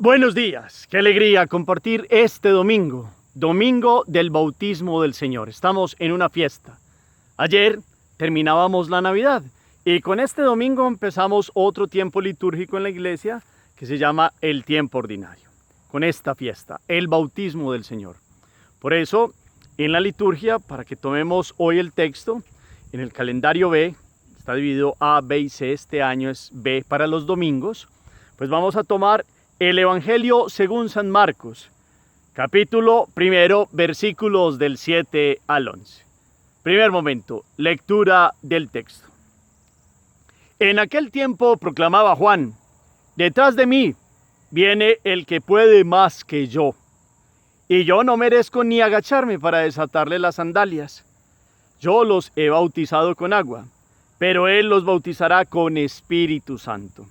Buenos días, qué alegría compartir este domingo, domingo del bautismo del Señor. Estamos en una fiesta. Ayer terminábamos la Navidad y con este domingo empezamos otro tiempo litúrgico en la iglesia que se llama el tiempo ordinario. Con esta fiesta, el bautismo del Señor. Por eso, en la liturgia, para que tomemos hoy el texto, en el calendario B, está dividido A, B y C, este año es B para los domingos, pues vamos a tomar el Evangelio según San Marcos, capítulo 1, versículos del 7 al 11. Primer momento, lectura del texto. En aquel tiempo proclamaba Juan: detrás de mí viene el que puede más que yo, y yo no merezco ni agacharme para desatarle las sandalias. Yo los he bautizado con agua, pero él los bautizará con Espíritu Santo.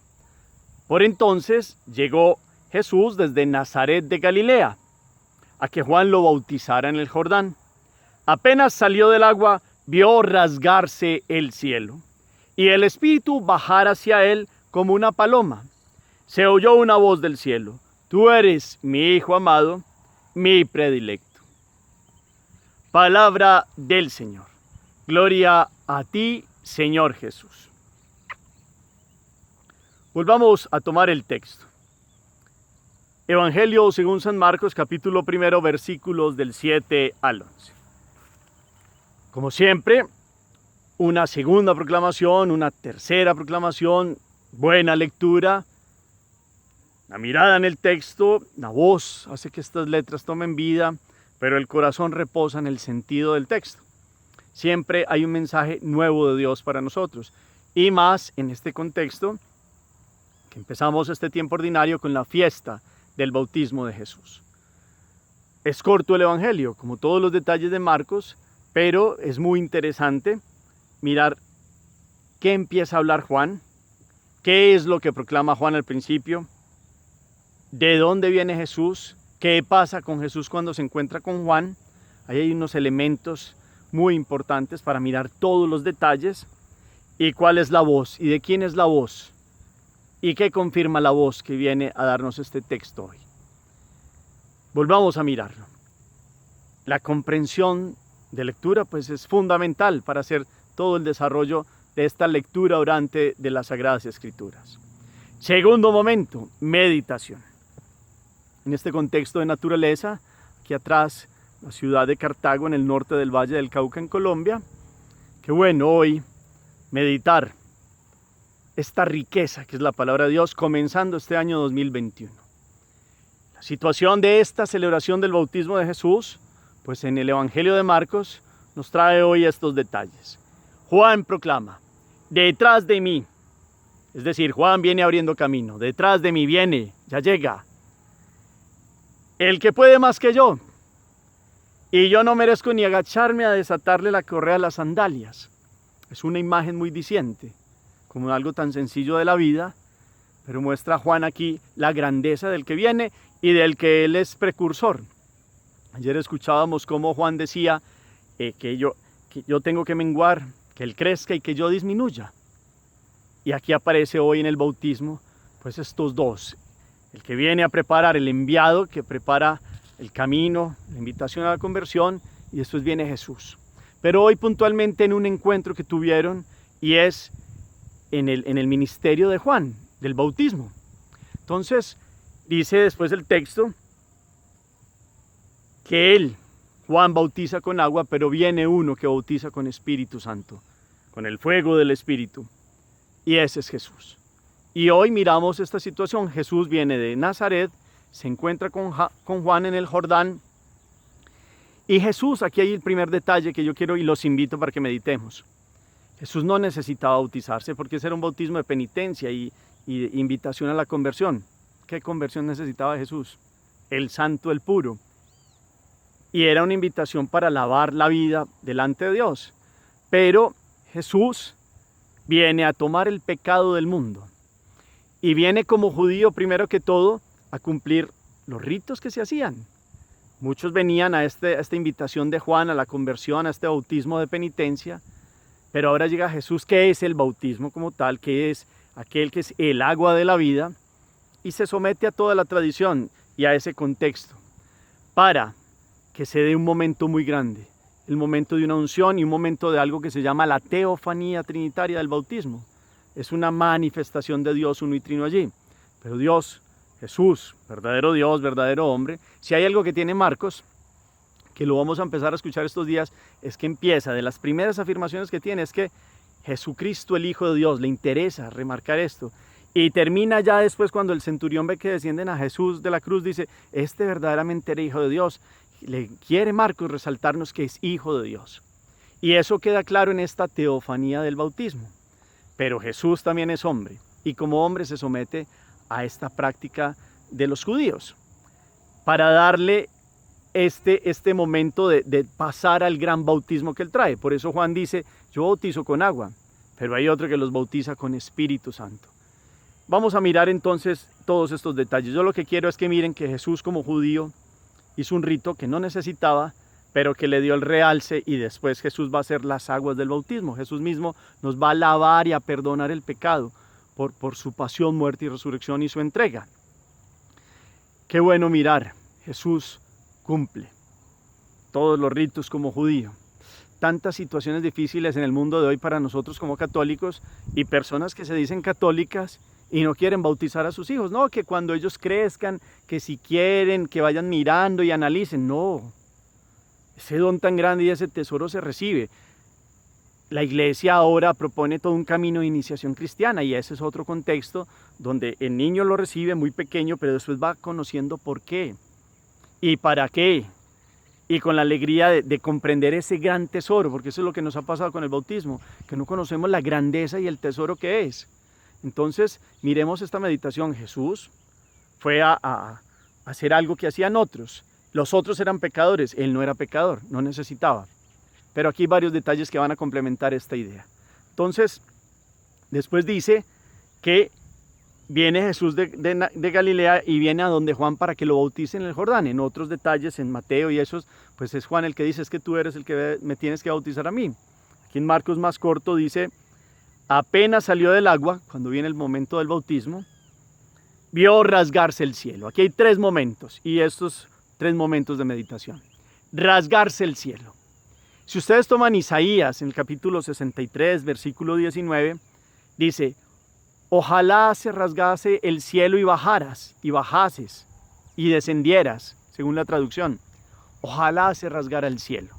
Por entonces llegó Jesús desde Nazaret de Galilea, a que Juan lo bautizara en el Jordán. Apenas salió del agua, vio rasgarse el cielo, y el Espíritu bajar hacia él como una paloma. Se oyó una voz del cielo: tú eres mi Hijo amado, mi predilecto. Palabra del Señor. Gloria a ti, Señor Jesús. Volvamos a tomar el texto. Evangelio según San Marcos, capítulo 1, versículos del 7 al 11. Como siempre, una segunda proclamación, una tercera proclamación, buena lectura, la mirada en el texto, la voz hace que estas letras tomen vida, pero el corazón reposa en el sentido del texto. Siempre hay un mensaje nuevo de Dios para nosotros, y más en este contexto, que empezamos este tiempo ordinario con la fiesta del bautismo de Jesús. Es corto el Evangelio, como todos los detalles de Marcos, pero es muy interesante mirar qué empieza a hablar Juan, qué es lo que proclama Juan al principio, de dónde viene Jesús, qué pasa con Jesús cuando se encuentra con Juan. Ahí hay unos elementos muy importantes para mirar todos los detalles y cuál es la voz y de quién es la voz. ¿Y qué confirma la voz que viene a darnos este texto hoy? Volvamos a mirarlo. La comprensión de lectura pues es fundamental para hacer todo el desarrollo de esta lectura orante de las Sagradas Escrituras. Segundo momento, meditación. En este contexto de naturaleza, aquí atrás, la ciudad de Cartago en el norte del Valle del Cauca en Colombia. Qué bueno hoy meditar esta riqueza que es la palabra de Dios, comenzando este año 2021. La situación de esta celebración del bautismo de Jesús, pues en el Evangelio de Marcos, nos trae hoy estos detalles. Juan proclama: detrás de mí, es decir, Juan viene abriendo camino, detrás de mí viene, ya llega, el que puede más que yo, y yo no merezco ni agacharme a desatarle la correa a las sandalias. Es una imagen muy diciente, como algo tan sencillo de la vida, pero muestra Juan aquí la grandeza del que viene y del que él es precursor. Ayer escuchábamos cómo Juan decía que yo tengo que menguar, que él crezca y que yo disminuya. Y aquí aparece hoy en el bautismo, pues estos dos, el que viene a preparar, el enviado que prepara el camino, la invitación a la conversión, y después viene Jesús. Pero hoy puntualmente en un encuentro que tuvieron, y es en el ministerio de Juan, del bautismo. Entonces, dice después el texto que él, Juan, bautiza con agua, pero viene uno que bautiza con Espíritu Santo, con el fuego del Espíritu, y ese es Jesús. Y hoy miramos esta situación. Jesús viene de Nazaret, se encuentra con Juan en el Jordán, y Jesús, aquí hay el primer detalle que yo quiero y los invito para que meditemos. Jesús no necesitaba bautizarse porque ese era un bautismo de penitencia y invitación a la conversión. ¿Qué conversión necesitaba Jesús? El santo, el puro. Y era una invitación para lavar la vida delante de Dios. Pero Jesús viene a tomar el pecado del mundo. Y viene como judío primero que todo a cumplir los ritos que se hacían. Muchos venían a esta invitación de Juan, a la conversión, a este bautismo de penitencia. Pero ahora llega Jesús, que es el bautismo como tal, que es aquel que es el agua de la vida, y se somete a toda la tradición y a ese contexto para que se dé un momento muy grande, el momento de una unción y un momento de algo que se llama la teofanía trinitaria del bautismo. Es una manifestación de Dios uno y trino allí. Pero Dios, Jesús, verdadero Dios, verdadero hombre, si hay algo que tiene Marcos, que lo vamos a empezar a escuchar estos días, es que empieza, de las primeras afirmaciones que tiene, es que Jesucristo, el Hijo de Dios, le interesa remarcar esto. Y termina ya después cuando el centurión ve que descienden a Jesús de la cruz, dice, este verdaderamente era Hijo de Dios. Le quiere Marcos resaltarnos que es Hijo de Dios. Y eso queda claro en esta teofanía del bautismo. Pero Jesús también es hombre, y como hombre se somete a esta práctica de los judíos, para darle este momento de pasar al gran bautismo que él trae. Por eso Juan dice, yo bautizo con agua, pero hay otro que los bautiza con Espíritu Santo. Vamos a mirar entonces todos estos detalles. Yo lo que quiero es que miren que Jesús como judío hizo un rito que no necesitaba, pero que le dio el realce, y después Jesús va a hacer las aguas del bautismo. Jesús mismo nos va a lavar y a perdonar el pecado por su pasión, muerte y resurrección y su entrega. Qué bueno mirar, Jesús cumple todos los ritos como judío. Tantas situaciones difíciles en el mundo de hoy para nosotros como católicos, y personas que se dicen católicas y no quieren bautizar a sus hijos. No, que cuando ellos crezcan, que si quieren, que vayan mirando y analicen. No, ese don tan grande y ese tesoro se recibe. La iglesia ahora propone todo un camino de iniciación cristiana, y ese es otro contexto donde el niño lo recibe muy pequeño, pero después va conociendo por qué y para qué, y con la alegría de comprender ese gran tesoro, porque eso es lo que nos ha pasado con el bautismo, que no conocemos la grandeza y el tesoro que es. Entonces, miremos esta meditación. Jesús fue a hacer algo que hacían otros. Los otros eran pecadores, él no era pecador, no necesitaba. Pero aquí hay varios detalles que van a complementar esta idea. Entonces, después dice que viene Jesús de Galilea y viene a donde Juan para que lo bautice en el Jordán. En otros detalles, en Mateo y esos, pues es Juan el que dice, es que tú eres el que me tienes que bautizar a mí. Aquí en Marcos más corto dice, apenas salió del agua, cuando viene el momento del bautismo, vio rasgarse el cielo. Aquí hay tres momentos, y estos tres momentos de meditación. Rasgarse el cielo. Si ustedes toman Isaías, en el capítulo 63, versículo 19, dice, ojalá se rasgase el cielo y bajaras, y bajases, y descendieras, según la traducción. Ojalá se rasgara el cielo.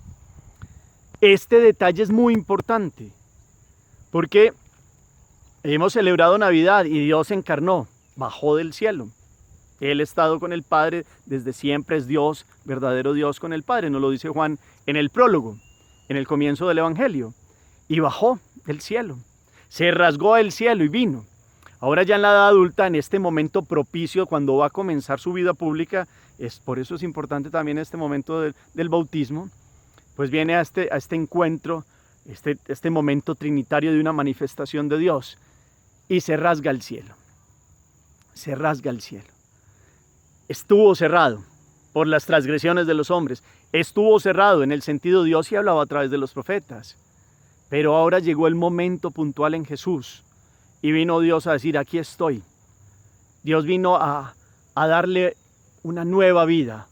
Este detalle es muy importante, porque hemos celebrado Navidad y Dios se encarnó, bajó del cielo. Él ha estado con el Padre, desde siempre es Dios, verdadero Dios con el Padre, nos lo dice Juan en el prólogo, en el comienzo del Evangelio, y bajó del cielo, se rasgó el cielo y vino. Ahora ya en la edad adulta, en este momento propicio, cuando va a comenzar su vida pública, por eso es importante también este momento del bautismo, pues viene a este encuentro, este momento trinitario de una manifestación de Dios, y se rasga el cielo, se rasga el cielo. Estuvo cerrado por las transgresiones de los hombres, estuvo cerrado en el sentido Dios sí hablaba a través de los profetas, pero ahora llegó el momento puntual en Jesús, y vino Dios a decir, aquí estoy. Dios vino a darle una nueva vida,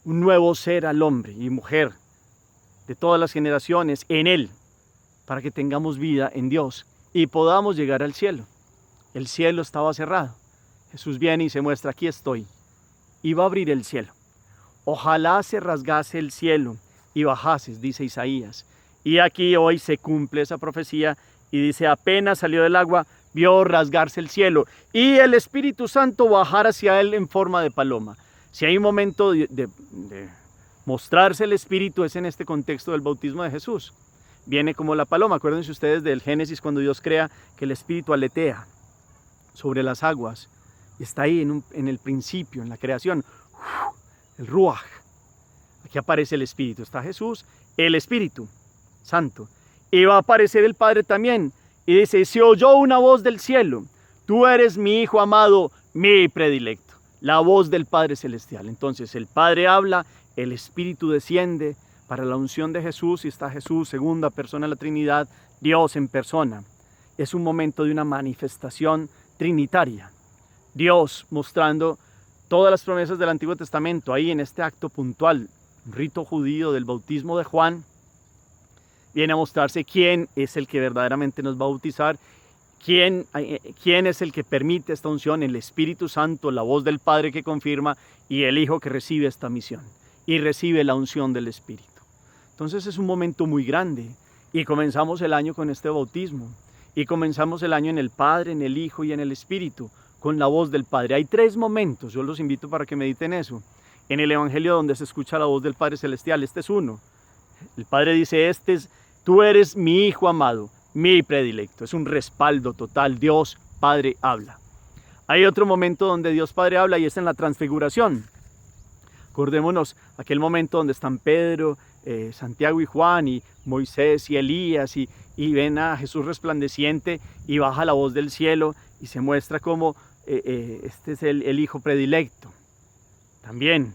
un nuevo ser al hombre y mujer de todas las generaciones en Él, para que tengamos vida en Dios y podamos llegar al cielo. El cielo estaba cerrado. Jesús viene y se muestra, aquí estoy, y va a abrir el cielo. Ojalá se rasgase el cielo y bajases, dice Isaías. Y aquí hoy se cumple esa profecía y dice, apenas salió del agua, vio rasgarse el cielo y el Espíritu Santo bajar hacia él en forma de paloma. Si hay un momento de mostrarse el Espíritu es en este contexto del bautismo de Jesús. Viene como la paloma. Acuérdense ustedes del Génesis cuando Dios crea que el Espíritu aletea sobre las aguas. Y está ahí en el principio, en la creación. El Ruaj. Aquí aparece el Espíritu. Está Jesús, el Espíritu Santo. Y va a aparecer el Padre también. Y dice, se oyó una voz del cielo. Tú eres mi Hijo amado, mi predilecto. La voz del Padre Celestial. Entonces el Padre habla, el Espíritu desciende para la unción de Jesús. Y está Jesús, segunda persona de la Trinidad, Dios en persona. Es un momento de una manifestación trinitaria. Dios mostrando todas las promesas del Antiguo Testamento ahí en este acto puntual, un rito judío del bautismo de Juan, viene a mostrarse quién es el que verdaderamente nos va a bautizar, quién es el que permite esta unción, el Espíritu Santo, la voz del Padre que confirma y el Hijo que recibe esta misión y recibe la unción del Espíritu. Entonces es un momento muy grande y comenzamos el año con este bautismo y comenzamos el año en el Padre, en el Hijo y en el Espíritu, con la voz del Padre. Hay 3 momentos, yo los invito para que mediten eso. En el Evangelio donde se escucha la voz del Padre Celestial, este es uno. El Padre dice, tú eres mi Hijo amado, mi predilecto. Es un respaldo total. Dios Padre habla. Hay otro momento donde Dios Padre habla y es en la transfiguración. Acordémonos aquel momento donde están Pedro, Santiago y Juan y Moisés y Elías y ven a Jesús resplandeciente y baja la voz del cielo y se muestra como este es el Hijo predilecto. También.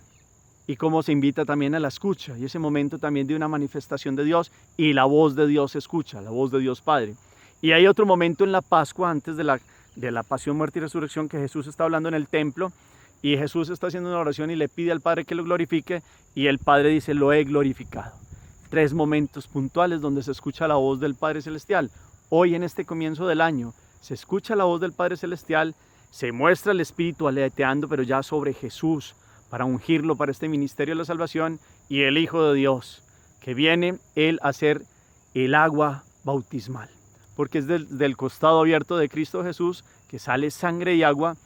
Y cómo se invita también a la escucha, y ese momento también de una manifestación de Dios, y la voz de Dios se escucha, la voz de Dios Padre. Y hay otro momento en la Pascua, antes de la pasión, muerte y resurrección, que Jesús está hablando en el templo, y Jesús está haciendo una oración y le pide al Padre que lo glorifique, y el Padre dice, lo he glorificado. 3 momentos puntuales donde se escucha la voz del Padre Celestial. Hoy en este comienzo del año, se escucha la voz del Padre Celestial, se muestra el Espíritu aleteando, pero ya sobre Jesús, para ungirlo para este ministerio de la salvación, y el Hijo de Dios, que viene Él a ser el agua bautismal, porque es del costado abierto de Cristo Jesús que sale sangre y agua,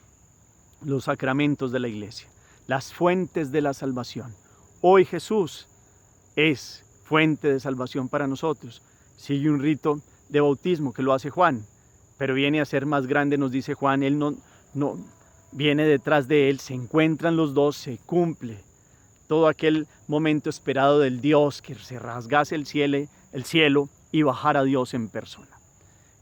los sacramentos de la iglesia, las fuentes de la salvación. Hoy Jesús es fuente de salvación para nosotros. Sigue un rito de bautismo que lo hace Juan, pero viene a ser más grande, nos dice Juan, Él no viene detrás de él, se encuentran los dos, se cumple todo aquel momento esperado del Dios que se rasgase el cielo y bajara a Dios en persona.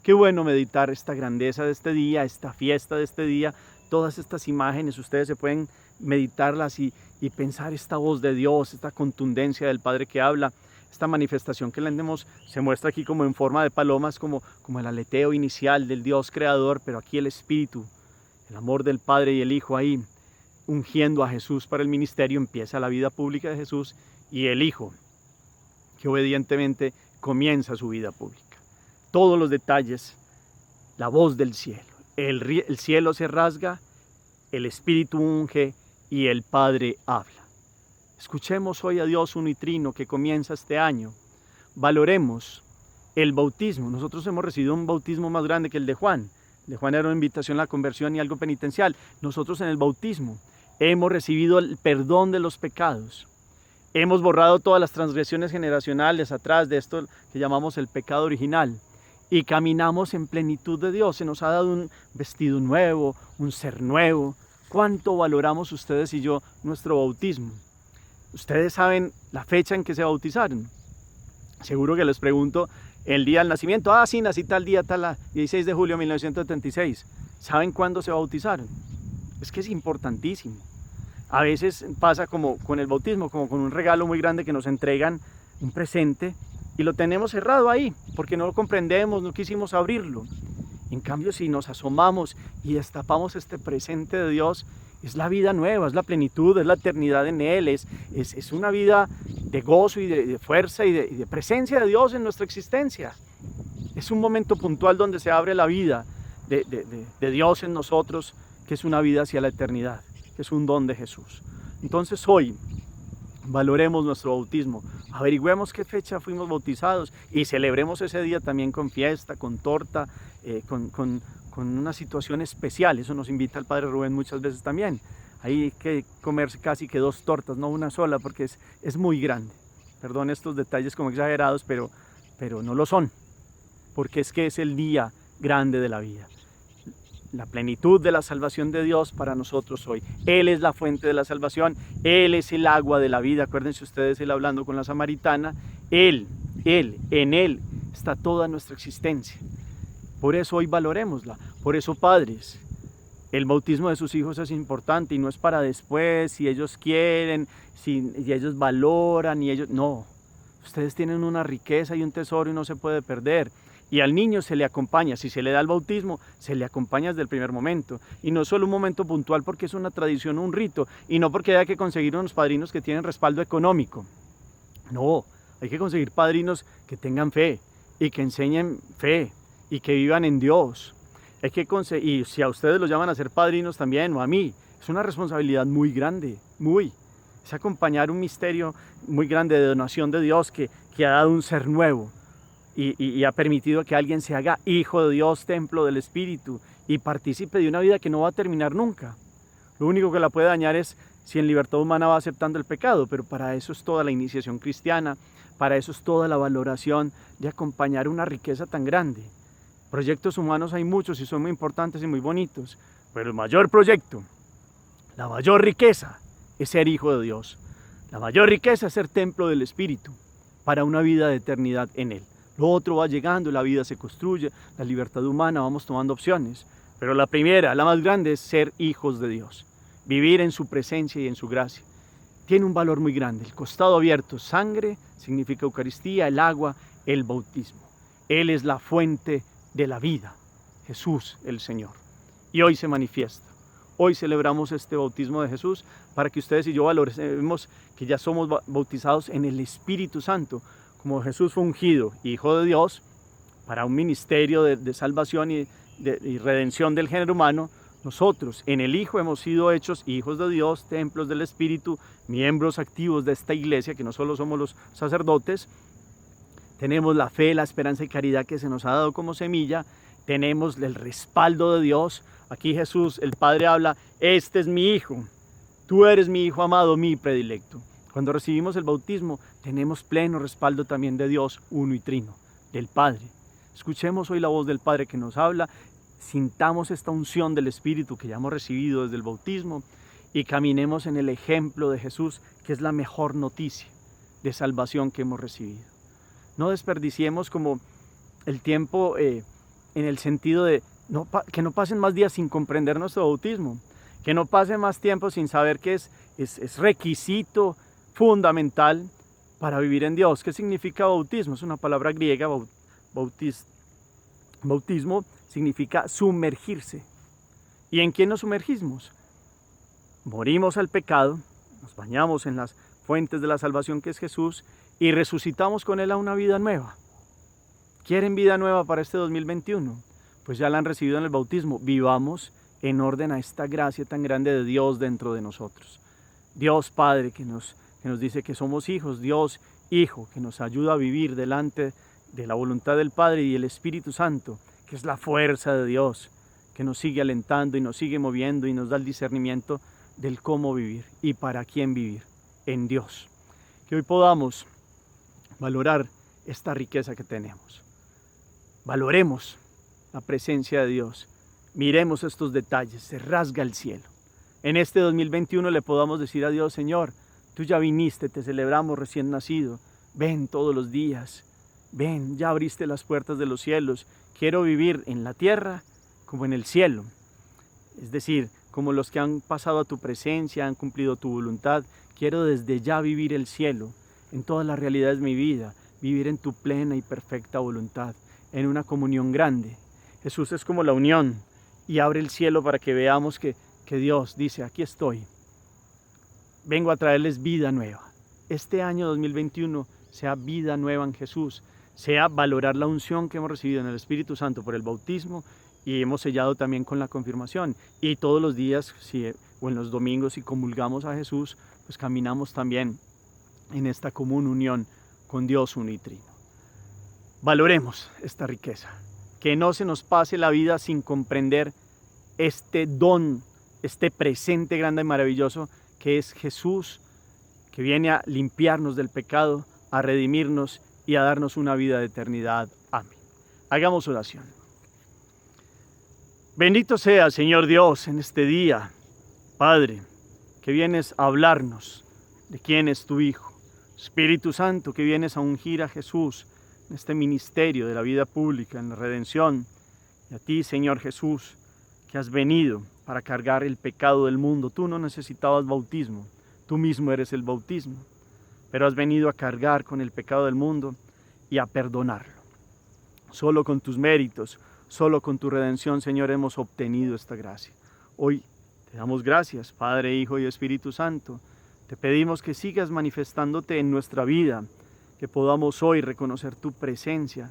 Qué bueno meditar esta grandeza de este día, esta fiesta de este día, todas estas imágenes, ustedes se pueden meditarlas y pensar esta voz de Dios, esta contundencia del Padre que habla, esta manifestación que se muestra aquí como en forma de palomas, como el aleteo inicial del Dios creador, pero aquí el Espíritu, el amor del Padre y el Hijo ahí, ungiendo a Jesús para el ministerio, empieza la vida pública de Jesús, y el Hijo, que obedientemente comienza su vida pública. Todos los detalles, la voz del cielo, el cielo se rasga, el Espíritu unge y el Padre habla. Escuchemos hoy a Dios uno y trino que comienza este año. Valoremos el bautismo. Nosotros hemos recibido un bautismo más grande que el de Juan. De Juan era una invitación a la conversión y algo penitencial. Nosotros en el bautismo hemos recibido el perdón de los pecados. Hemos borrado todas las transgresiones generacionales atrás de esto que llamamos el pecado original. Y caminamos en plenitud de Dios. Se nos ha dado un vestido nuevo, un ser nuevo. ¿Cuánto valoramos ustedes y yo nuestro bautismo? Ustedes saben la fecha en que se bautizaron. Seguro que les pregunto el día del nacimiento. Sí, nací tal día, 16 de julio de 1976. ¿Saben cuándo se bautizaron? Es que es importantísimo. A veces pasa como con el bautismo, como con un regalo muy grande que nos entregan, un presente, y lo tenemos cerrado ahí, porque no lo comprendemos, no quisimos abrirlo. En cambio, si nos asomamos y destapamos este presente de Dios, es la vida nueva, es la plenitud, es la eternidad en Él, es una vida de gozo y de fuerza y de presencia de Dios en nuestra existencia. Es un momento puntual donde se abre la vida de Dios en nosotros, que es una vida hacia la eternidad, que es un don de Jesús. Entonces hoy valoremos nuestro bautismo, averigüemos qué fecha fuimos bautizados y celebremos ese día también con fiesta, con torta, con una situación especial. Eso nos invita el Padre Rubén muchas veces también. Hay que comerse casi que 2 tortas, no una sola, porque es muy grande. Perdón estos detalles como exagerados, pero no lo son, porque es que es el día grande de la vida. La plenitud de la salvación de Dios para nosotros hoy. Él es la fuente de la salvación, Él es el agua de la vida. Acuérdense ustedes, Él hablando con la samaritana, en Él está toda nuestra existencia. Por eso hoy valoremosla. Por eso, padres, el bautismo de sus hijos es importante y no es para después, si ellos quieren, si ellos valoran, no. Ustedes tienen una riqueza y un tesoro y no se puede perder. Y al niño se le acompaña, si se le da el bautismo, se le acompaña desde el primer momento. Y no solo un momento puntual porque es una tradición, un rito, y no porque haya que conseguir unos padrinos que tienen respaldo económico. No, hay que conseguir padrinos que tengan fe y que enseñen fe y que vivan en Dios. Hay que conseguir, y si a ustedes los llaman a ser padrinos también, o a mí, es una responsabilidad muy grande, es acompañar un misterio muy grande de donación de Dios que ha dado un ser nuevo. Y ha permitido que alguien se haga hijo de Dios, templo del Espíritu, y participe de una vida que no va a terminar nunca. Lo único que la puede dañar es si en libertad humana va aceptando el pecado, pero para eso es toda la iniciación cristiana, para eso es toda la valoración de acompañar una riqueza tan grande. Proyectos humanos hay muchos y son muy importantes y muy bonitos, pero el mayor proyecto, la mayor riqueza es ser hijo de Dios. La mayor riqueza es ser templo del Espíritu para una vida de eternidad en Él. Lo otro va llegando, la vida se construye, la libertad humana, vamos tomando opciones. Pero la primera, la más grande, es ser hijos de Dios. Vivir en su presencia y en su gracia. Tiene un valor muy grande. El costado abierto, sangre, significa Eucaristía, el agua, el bautismo. Él es la fuente de la vida, Jesús el Señor. Y hoy se manifiesta. Hoy celebramos este bautismo de Jesús para que ustedes y yo valoremos que ya somos bautizados en el Espíritu Santo. Como Jesús fue ungido, Hijo de Dios, para un ministerio de salvación y redención del género humano, nosotros en el Hijo hemos sido hechos hijos de Dios, templos del Espíritu, miembros activos de esta iglesia, que no solo somos los sacerdotes, tenemos la fe, la esperanza y caridad que se nos ha dado como semilla, tenemos el respaldo de Dios. Aquí Jesús, el Padre habla, este es mi Hijo, tú eres mi Hijo amado, mi predilecto. Cuando recibimos el bautismo, tenemos pleno respaldo también de Dios, uno y trino, del Padre. Escuchemos hoy la voz del Padre que nos habla, sintamos esta unción del Espíritu que ya hemos recibido desde el bautismo y caminemos en el ejemplo de Jesús, que es la mejor noticia de salvación que hemos recibido. No desperdiciemos como el tiempo en el sentido de que no pasen más días sin comprender nuestro bautismo, que no pase más tiempo sin saber que es requisito fundamental para vivir en Dios. ¿Qué significa bautismo? Es una palabra griega, bautismo significa sumergirse. ¿Y en quién nos sumergimos? Morimos al pecado, nos bañamos en las fuentes de la salvación que es Jesús y resucitamos con Él a una vida nueva. ¿Quieren vida nueva para este 2021? Pues ya la han recibido en el bautismo. Vivamos en orden a esta gracia tan grande de Dios dentro de nosotros. Dios Padre que nos dice que somos hijos, Dios Hijo que nos ayuda a vivir delante de la voluntad del Padre, y el Espíritu Santo que es la fuerza de Dios que nos sigue alentando y nos sigue moviendo y nos da el discernimiento del cómo vivir y para quién vivir en Dios. Que hoy podamos valorar esta riqueza que tenemos. Valoremos la presencia de Dios. Miremos estos detalles, se rasga el cielo. En este 2021 le podamos decir a Dios, Señor, tú ya viniste, te celebramos recién nacido. Ven todos los días, ven, ya abriste las puertas de los cielos. Quiero vivir en la tierra como en el cielo. Es decir, como los que han pasado a tu presencia, han cumplido tu voluntad. Quiero desde ya vivir el cielo, en todas las realidades de mi vida, vivir en tu plena y perfecta voluntad, en una comunión grande. Jesús es como la unión y abre el cielo para que veamos que Dios dice, aquí estoy. Vengo a traerles vida nueva. Este año 2021 sea vida nueva en Jesús, sea valorar la unción que hemos recibido en el Espíritu Santo por el bautismo y hemos sellado también con la confirmación. Y todos los días o en los domingos, si comulgamos a Jesús, pues caminamos también en esta común unión con Dios uno y trino. Valoremos esta riqueza, que no se nos pase la vida sin comprender este don, este presente grande y maravilloso que es Jesús, que viene a limpiarnos del pecado, a redimirnos y a darnos una vida de eternidad. Amén. Hagamos oración. Bendito sea, Señor Dios, en este día, Padre, que vienes a hablarnos de quién es tu Hijo. Espíritu Santo, que vienes a ungir a Jesús en este ministerio de la vida pública, en la redención. Y a ti, Señor Jesús, que has venido para cargar el pecado del mundo. Tú no necesitabas bautismo, tú mismo eres el bautismo, pero has venido a cargar con el pecado del mundo y a perdonarlo. Solo con tus méritos, solo con tu redención, Señor, hemos obtenido esta gracia. Hoy te damos gracias, Padre, Hijo y Espíritu Santo. Te pedimos que sigas manifestándote en nuestra vida, que podamos hoy reconocer tu presencia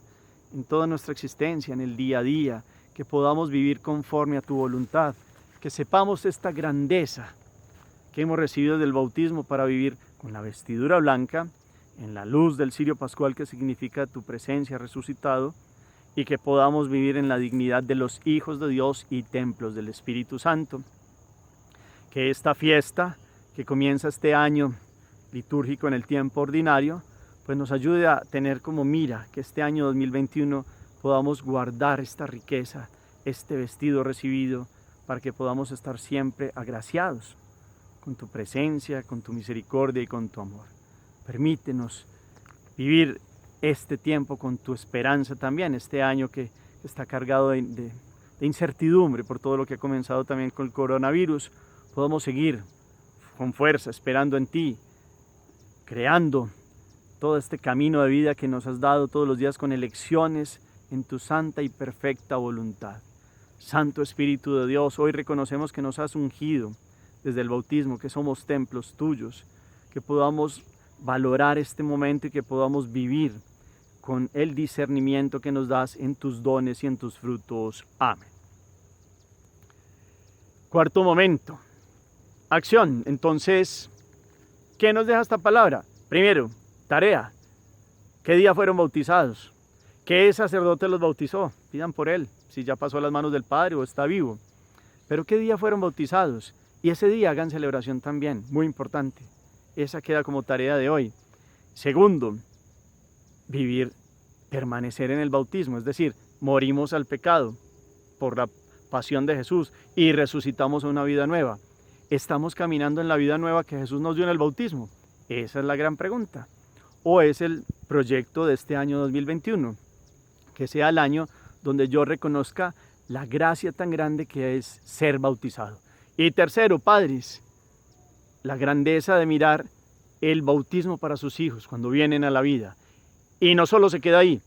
en toda nuestra existencia, en el día a día, que podamos vivir conforme a tu voluntad, que sepamos esta grandeza que hemos recibido del bautismo para vivir con la vestidura blanca, en la luz del cirio pascual que significa tu presencia resucitado, y que podamos vivir en la dignidad de los hijos de Dios y templos del Espíritu Santo. Que esta fiesta que comienza este año litúrgico en el tiempo ordinario, pues nos ayude a tener como mira que este año 2021 podamos guardar esta riqueza, este vestido recibido, para que podamos estar siempre agraciados con tu presencia, con tu misericordia y con tu amor. Permítenos vivir este tiempo con tu esperanza también, este año que está cargado de incertidumbre por todo lo que ha comenzado también con el coronavirus. Podamos seguir con fuerza, esperando en ti, creando todo este camino de vida que nos has dado todos los días con elecciones en tu santa y perfecta voluntad. Santo Espíritu de Dios, hoy reconocemos que nos has ungido desde el bautismo, que somos templos tuyos, que podamos valorar este momento y que podamos vivir con el discernimiento que nos das en tus dones y en tus frutos. Amén. Cuarto momento, acción. Entonces, ¿qué nos deja esta palabra? Primero, tarea. ¿Qué día fueron bautizados? ¿Qué sacerdote los bautizó? Pidan por él, si ya pasó a las manos del Padre o está vivo. Pero ¿qué día fueron bautizados? Y ese día hagan celebración también, muy importante. Esa queda como tarea de hoy. Segundo, permanecer en el bautismo, es decir, morimos al pecado por la pasión de Jesús y resucitamos a una vida nueva. ¿Estamos caminando en la vida nueva que Jesús nos dio en el bautismo? Esa es la gran pregunta. ¿O es el proyecto de este año 2021? Que sea el año donde yo reconozca la gracia tan grande que es ser bautizado. Y tercero, padres, la grandeza de mirar el bautismo para sus hijos cuando vienen a la vida. Y no solo se queda ahí,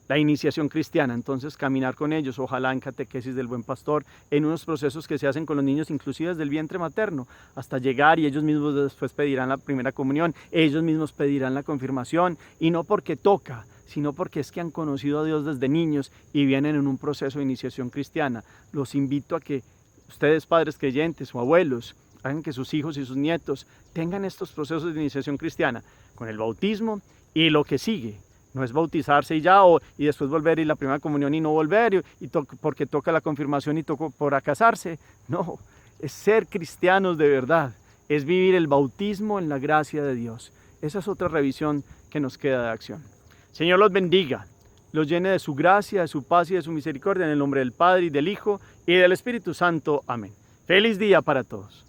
la iniciación cristiana, entonces caminar con ellos, ojalá en catequesis del buen pastor, en unos procesos que se hacen con los niños inclusive desde el vientre materno, hasta llegar y ellos mismos después pedirán la primera comunión, ellos mismos pedirán la confirmación, y no porque toca, sino porque es que han conocido a Dios desde niños y vienen en un proceso de iniciación cristiana. Los invito a que ustedes, padres creyentes o abuelos, hagan que sus hijos y sus nietos tengan estos procesos de iniciación cristiana con el bautismo y lo que sigue. No es bautizarse y ya, y después volver y la primera comunión y no volver, porque toca la confirmación y toca por casarse. No, es ser cristianos de verdad, es vivir el bautismo en la gracia de Dios. Esa es otra revisión que nos queda de acción. Señor los bendiga, los llene de su gracia, de su paz y de su misericordia, en el nombre del Padre y del Hijo y del Espíritu Santo. Amén. Feliz día para todos.